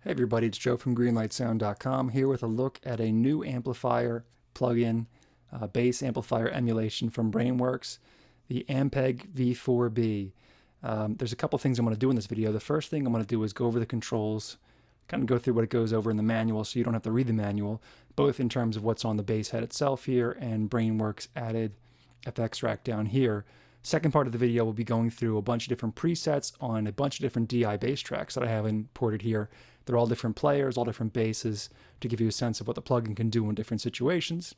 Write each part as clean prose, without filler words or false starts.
Hey everybody, it's Joe from greenlightsound.com here with a look at a new amplifier plugin, bass amplifier emulation from Brainworx, the Ampeg V-4B. There's a couple things I'm going to do in this video. The first thing I'm going to do is go over the controls, kind of go through what it goes over in the manual so you don't have to read the manual, both in terms of what's on the bass head itself here and Brainworx added FX rack down here. Second part of the video will be going through a bunch of different presets on a bunch of different DI bass tracks that I have imported here. They're all different players, all different basses, to give you a sense of what the plugin can do in different situations.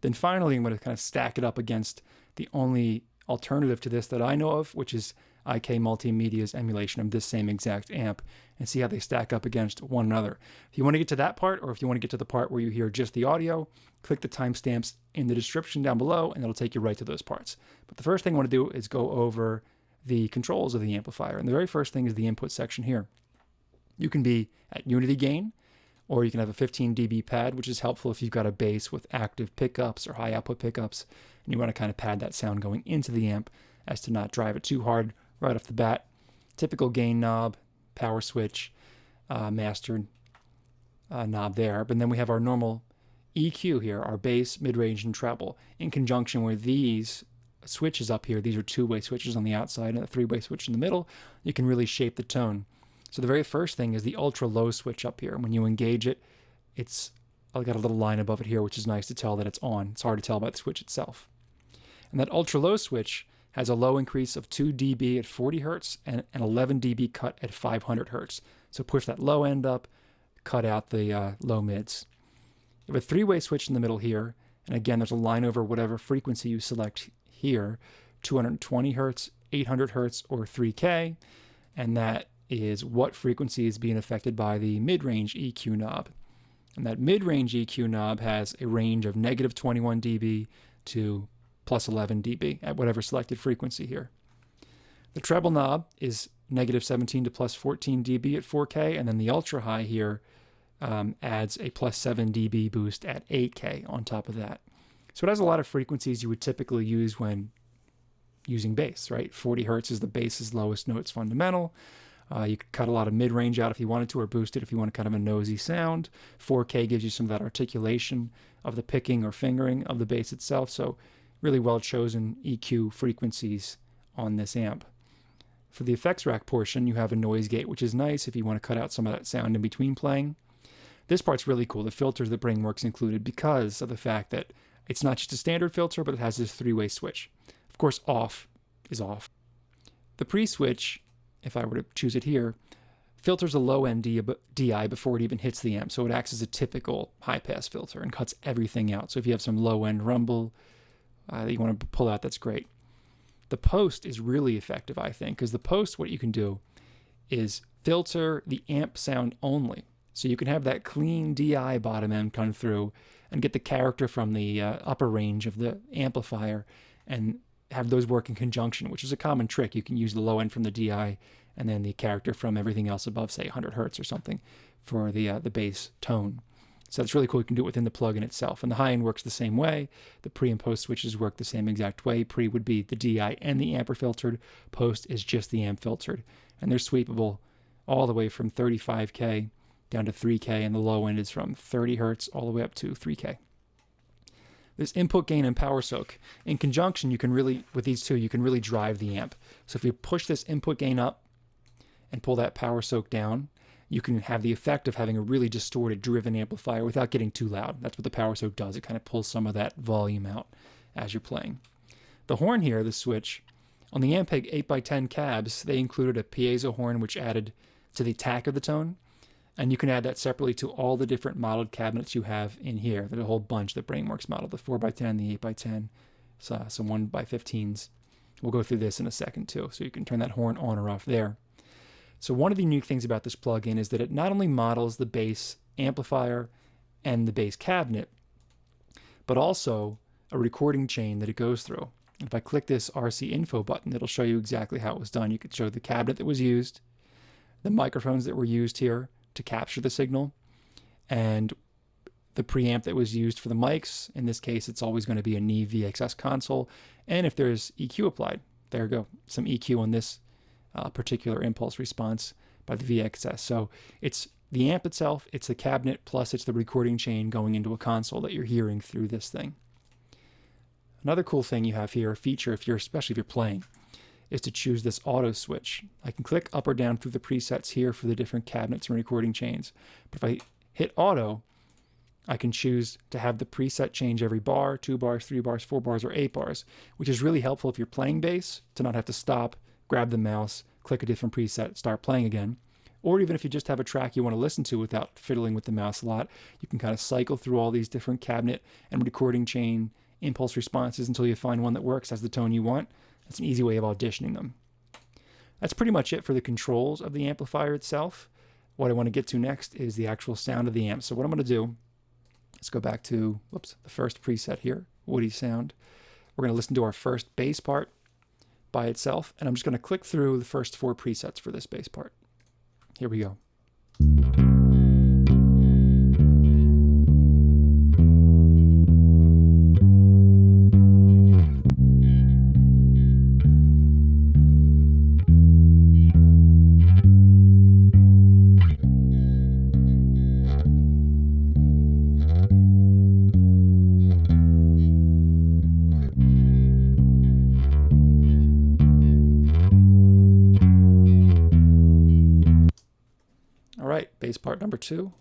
Then finally, I'm going to kind of stack it up against the only alternative to this that I know of, which is IK Multimedia's emulation of this same exact amp, and see how they stack up against one another. If you want to get to that part, or if you want to get to the part where you hear just the audio, click the timestamps in the description down below, and it'll take you right to those parts. But the first thing I want to do is go over the controls of the amplifier, and the very first thing is the input section here. You can be at unity gain, or you can have a 15 dB pad, which is helpful if you've got a bass with active pickups or high output pickups, and you want to kind of pad that sound going into the amp as to not drive it too hard right off the bat. Typical gain knob, power switch, master knob there. But then we have our normal EQ here, our bass, mid-range, and treble. In conjunction with these switches up here, these are two-way switches on the outside and a three-way switch in the middle, you can really shape the tone. So the very first thing is the ultra low switch up here. When you engage it, I've got a little line above it here, which is nice to tell that it's on. It's hard to tell by the switch itself. And that ultra low switch has a low increase of 2 dB at 40 Hertz and an 11 dB cut at 500 Hertz. So push that low end up, cut out the low mids. You have a three-way switch in the middle here. And again, there's a line over whatever frequency you select here, 220 Hertz, 800 Hertz, or 3K. And that is what frequency is being affected by the mid-range EQ knob. And that mid-range EQ knob has a range of negative 21 dB to plus 11 dB at whatever selected frequency here. The treble knob is negative 17 to plus 14 dB at 4K, and then the ultra high here adds a plus 7 dB boost at 8K on top of that. So it has a lot of frequencies you would typically use when using bass, right? 40 Hertz is the bass's lowest notes fundamental. You could cut a lot of mid-range out if you wanted to, or boost it if you want kind of a nosy sound. 4K gives you some of that articulation of the picking or fingering of the bass itself, so really well-chosen EQ frequencies on this amp. For the effects rack portion, you have a noise gate, which is nice if you want to cut out some of that sound in between playing. This part's really cool, the filters that Brainworx included, because of the fact that it's not just a standard filter, but it has this three-way switch. Of course, off is off. The pre-switch, if I were to choose it here, filters a low-end DI before it even hits the amp. So it acts as a typical high-pass filter and cuts everything out. So if you have some low-end rumble that you want to pull out, that's great. The post is really effective, I think, because the post, what you can do is filter the amp sound only. So you can have that clean DI bottom end come through and get the character from the upper range of the amplifier and have those work in conjunction, which is a common trick. You can use the low end from the DI and then the character from everything else above, say 100 Hertz or something, for the bass tone. So that's really cool. You can do it within the plugin itself. And the high end works the same way. The pre and post switches work the same exact way. Pre would be the DI and the amp are filtered. Post is just the amp filtered. And they're sweepable all the way from 35K down to 3K, and the low end is from 30 Hertz all the way up to 3K. This input gain and power soak, in conjunction, you can really, with these two, you can really drive the amp. So if you push this input gain up and pull that power soak down, you can have the effect of having a really distorted, driven amplifier without getting too loud. That's what the power soak does. It kind of pulls some of that volume out as you're playing. The horn here, the switch, on the Ampeg 8x10 cabs, they included a piezo horn which added to the attack of the tone. And you can add that separately to all the different modeled cabinets you have in here. There's a whole bunch that Brainworx modeled, the 4x10, the 8x10, some 1x15s. We'll go through this in a second too, so you can turn that horn on or off there. So one of the unique things about this plugin is that it not only models the bass amplifier and the bass cabinet, but also a recording chain that it goes through. If I click this RC info button, it'll show you exactly how it was done. You could show the cabinet that was used, the microphones that were used here to capture the signal, and the preamp that was used for the mics. In this case, it's always going to be a Neve VXS console, and if there's EQ applied, there you go, some EQ on this particular impulse response by the VXS. So it's the amp itself, it's the cabinet, plus it's the recording chain going into a console that you're hearing through this thing. Another cool thing you have here, a feature, especially if you're playing, is to choose this auto switch. I can click up or down through the presets here for the different cabinets and recording chains. But if I hit auto, I can choose to have the preset change every bar, 2 bars, 3 bars, 4 bars, or 8 bars, which is really helpful if you're playing bass, to not have to stop, grab the mouse, click a different preset, start playing again. Or even if you just have a track you want to listen to without fiddling with the mouse a lot, you can kind of cycle through all these different cabinet and recording chain impulse responses until you find one that works as the tone you want. That's an easy way of auditioning them. That's pretty much it for the controls of the amplifier itself. What I want to get to next is the actual sound of the amp. So what I'm going to do, let's go back to the first preset here, Woody sound. We're going to listen to our first bass part by itself, and I'm just going to click through the first 4 presets for this bass part. Here we go. All right, bass part number 2.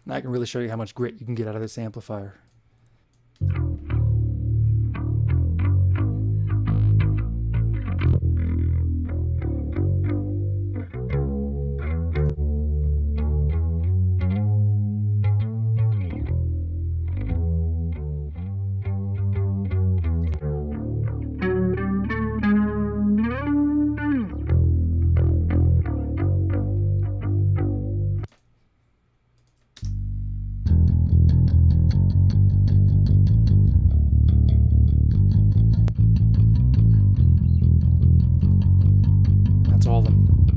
Now I can really show you how much grit you can get out of this amplifier. All of them.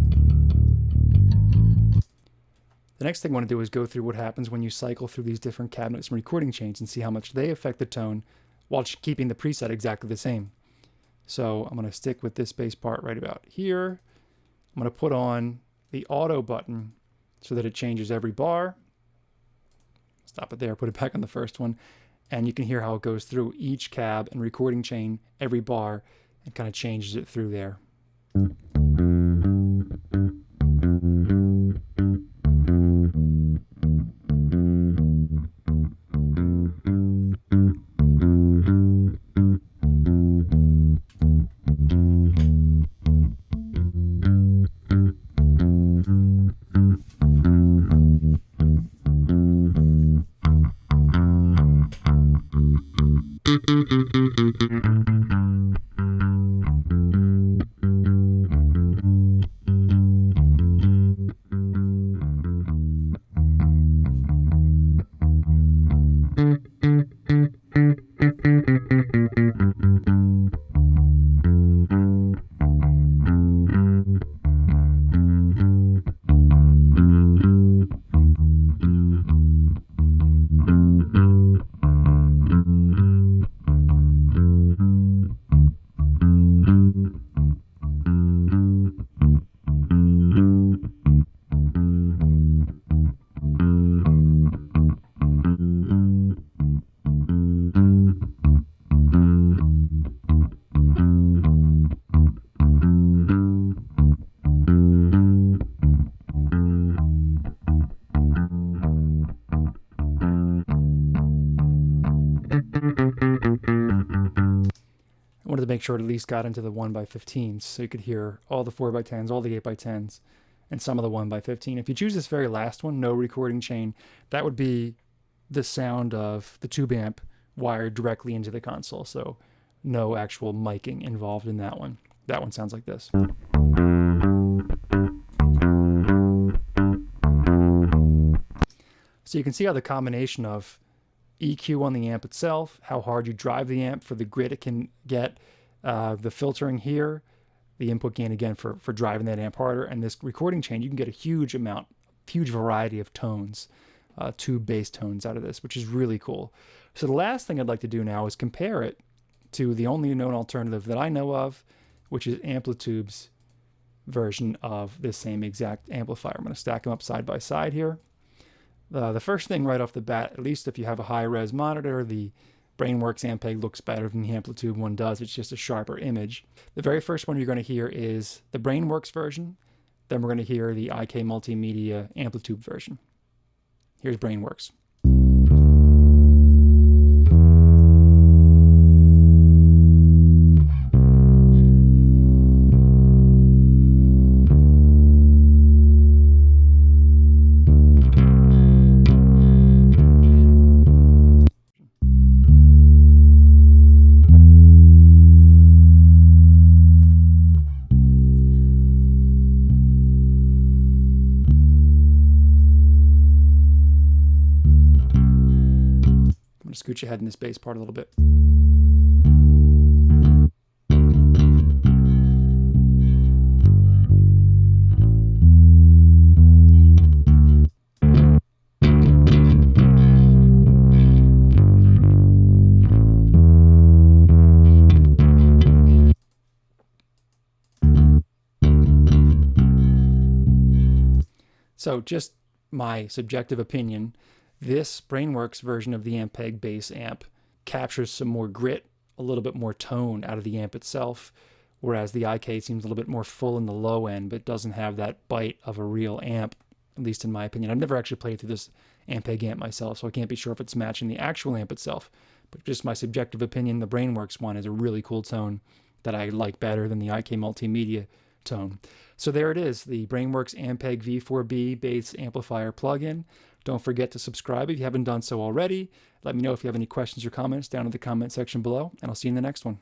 The next thing I want to do is go through what happens when you cycle through these different cabinets and recording chains and see how much they affect the tone while keeping the preset exactly the same. So I'm going to stick with this bass part right about here. I'm going to put on the auto button so that it changes every bar. Stop it there, put it back on the first one, and you can hear how it goes through each cab and recording chain, every bar, and kind of changes it through there. I wanted to make sure it at least got into the 1x15s so you could hear all the 4x10s, all the 8x10s, and some of the 1x15. If you choose this very last one, no recording chain, that would be the sound of the tube amp wired directly into the console. So no actual miking involved in that one. That one sounds like this. So you can see how the combination of EQ on the amp itself, how hard you drive the amp for the grit it can get, the filtering here, the input gain again for driving that amp harder, and this recording chain, you can get a huge variety of tones, tube bass tones out of this, which is really cool. So the last thing I'd like to do now is compare it to the only known alternative that I know of, which is Amplitude's version of this same exact amplifier. I'm going to stack them up side by side here. The first thing right off the bat, at least if you have a high-res monitor, the Brainworx Ampeg looks better than the Amplitude one does. It's just a sharper image. The very first one you're going to hear is the Brainworx version. Then we're going to hear the IK Multimedia Amplitude version. Here's Brainworx. I'm going to scoot your head in this bass part a little bit. So just my subjective opinion, this Brainworx version of the Ampeg bass amp captures some more grit, a little bit more tone out of the amp itself, whereas the IK seems a little bit more full in the low end, but doesn't have that bite of a real amp, at least in my opinion. I've never actually played through this Ampeg amp myself, so I can't be sure if it's matching the actual amp itself, but just my subjective opinion, the Brainworx one is a really cool tone that I like better than the IK Multimedia tone. So there it is, the Brainworx Ampeg V-4B bass amplifier plugin. Don't forget to subscribe if you haven't done so already. Let me know if you have any questions or comments down in the comment section below, and I'll see you in the next one.